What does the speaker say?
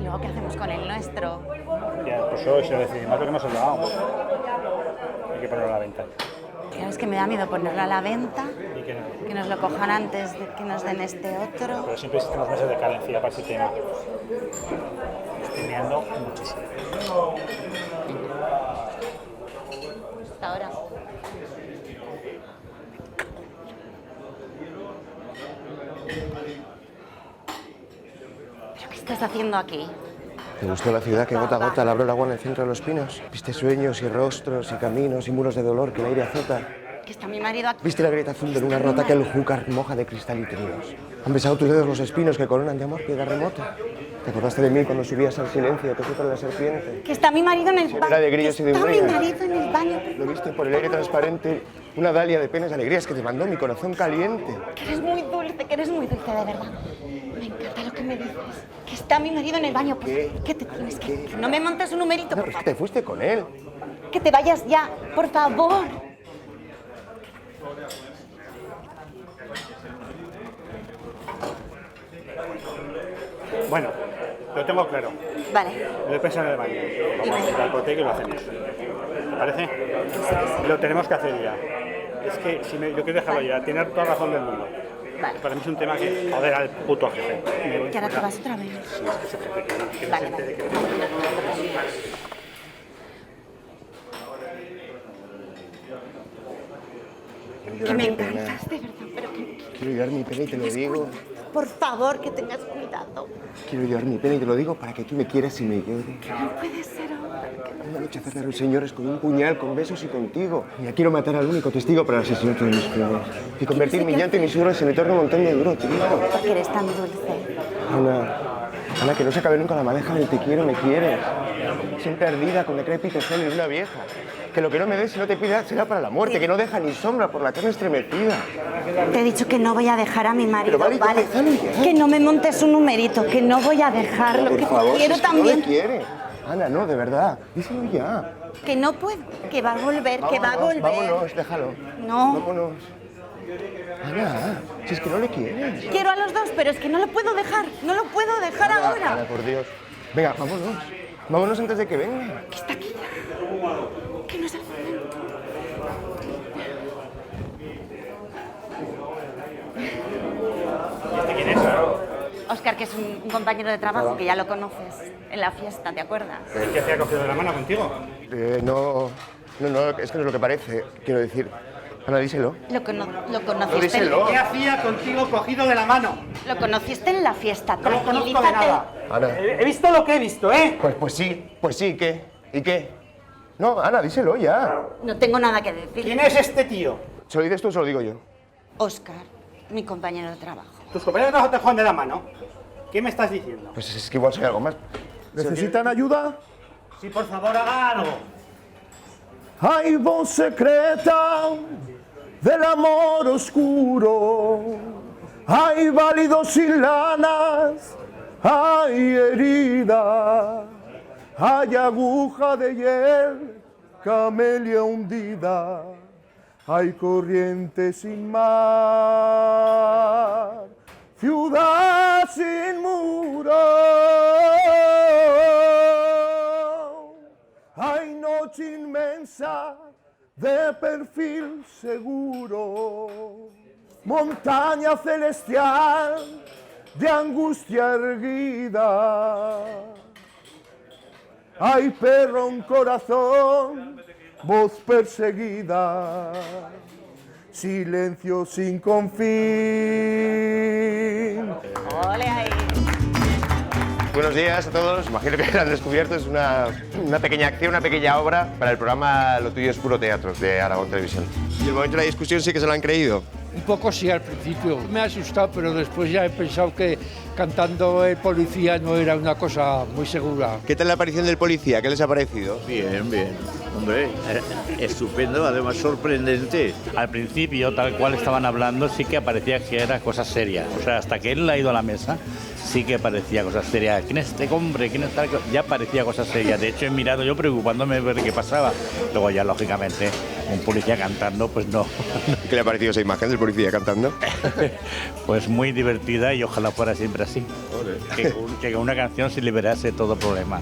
luego qué hacemos con el nuestro? Ya, pues eso si lo decidimos lo que hemos hablado. Hay que ponerlo a la venta. Claro, es que me da miedo ponerlo a la venta, Y que no. que nos lo cojan antes de que nos den este otro. Pero siempre existen los meses de carencia para ese tema. Estoy mirando muchísimo. Hasta ahora. ¿Pero qué estás haciendo aquí? ¿Te gustó la ciudad que gota a gota labró el agua en el centro de los pinos? ¿Viste sueños y rostros y caminos y muros de dolor que el aire azota? Que está mi marido aquí. ¿Viste la grieta azul de luna rota que el júcar moja de cristal y trinos? ¿Han besado tus dedos los espinos que coronan de amor piedra remota? ¿Te acordaste de mí cuando subías al silencio que fue para la serpiente? Que está mi marido en el baño. Era de grillos y de Está mi uñas. marido en el baño. ¿Lo viste por el aire transparente? Una dalia de penas y alegrías que te mandó mi corazón caliente. Que eres muy dulce, de verdad. Me encanta lo que me dices. Que está mi marido en el baño. ¿Qué? ¿Qué te tienes que...? Que no me montes un numerito, No, por es que favor. te fuiste con él. Que te vayas ya, por favor. Bueno, lo tengo claro. Vale. Lo he pensado en el baño. Vamos a ir al hipoteca y lo hacemos. ¿Te parece? Lo tenemos que hacer ya. Es que si yo quiero dejarlo ya, tener toda razón del mundo. Vale. Para mí es un tema que joder al puto jefe. Que ahora te vas otra vez. Sí, es que ese jefe que no Vale, se entere vale. Que me encantas, de verdad, pero que... Quiero llevar mi pena y te lo digo. Por favor, que tengas cuidado. Quiero llevar mi pena y te lo digo para que tú me quieras y me llores. No puede ser ahora. Una noche hacer a los señores con un puñal, con besos y contigo. Ya quiero matar al único testigo para el asesinato de mis flores. Y convertir mi llanto y mis horas en eterno montón de duro, tío. Porque eres tan dulce. Ana, que no se acabe nunca la madeja del te quiero, me quieres. Siempre ardida con decrépito sol y una vieja. Que lo que no me des si no te pida será para la muerte, que no deja ni sombra por la carne estremecida. Te he dicho que no voy a dejar a mi marido, Pero vale, déjalo ya. Que no me montes un numerito, que no voy a dejarlo, Por que favor, te quiero si es que también. no le quiere. Ana, no, de verdad. Díselo ya. Que no puedo, que va a volver, que va a volver. Vámonos, déjalo. No. Vámonos. Ana, si es que no le quieres. Quiero a los dos, pero es que no lo puedo dejar, no lo puedo dejar ahora. Ana, por Dios. Venga, vámonos. Vámonos antes de que venga. Que está aquí ya. Que no es el momento. ¿Este quién es? Óscar, que es un compañero de trabajo, que ya lo conoces en la fiesta, ¿te acuerdas? ¿El que te ha cogido de la mano contigo? No, es que no es lo que parece. Quiero decir, Ana, díselo. Lo conociste. díselo. ¿Qué hacía contigo cogido de la mano? Lo conociste en la fiesta, No lo conozco de tranquilízate. nada. Ana. He visto lo que he visto, ¿eh? Pues sí, ¿qué? ¿Y qué? No, Ana, díselo ya. No tengo nada que decir. ¿Quién es este tío? ¿Se lo dices tú o se lo digo yo? Óscar, mi compañero de trabajo. ¿Tus compañeros no te juegan de la mano? ¿Qué me estás diciendo? Pues es que igual soy algo más. ¿Necesitan ayuda? Sí, por favor, haga algo. Hay voz secreta del amor oscuro. Hay válidos sin lanas. Hay herida. Hay aguja de hiel, camelia hundida. Hay corriente sin mar. Ciudad sin muro. Hay noche inmensa de perfil seguro. Montaña celestial de angustia erguida. Hay perro, un corazón, voz perseguida. Silencio sin confín. ¡Ole ahí! Buenos días a todos. Imagino que han descubierto. Es una pequeña acción, una pequeña obra para el programa Lo tuyo es puro teatro de Aragón Televisión. Y el momento de la discusión sí que se lo han creído. Un poco sí al principio. Me ha asustado, pero después ya he pensado que cantando el policía no era una cosa muy segura. ¿Qué tal la aparición del policía? ¿Qué les ha parecido? Bien, bien. Hombre, estupendo, además sorprendente. Al principio, tal cual estaban hablando, sí que parecía que era cosa seria. O sea, hasta que él ha ido a la mesa, sí que parecía cosa seria. ¿Quién es este hombre? ¿Quién es tal? Ya parecía cosa seria. De hecho, he mirado yo preocupándome de ver qué pasaba. Luego ya, lógicamente, un policía cantando, pues no. ¿Qué le ha parecido esa imagen del policía cantando? Pues muy divertida y ojalá fuera siempre así. Que con una canción se liberase todo problema.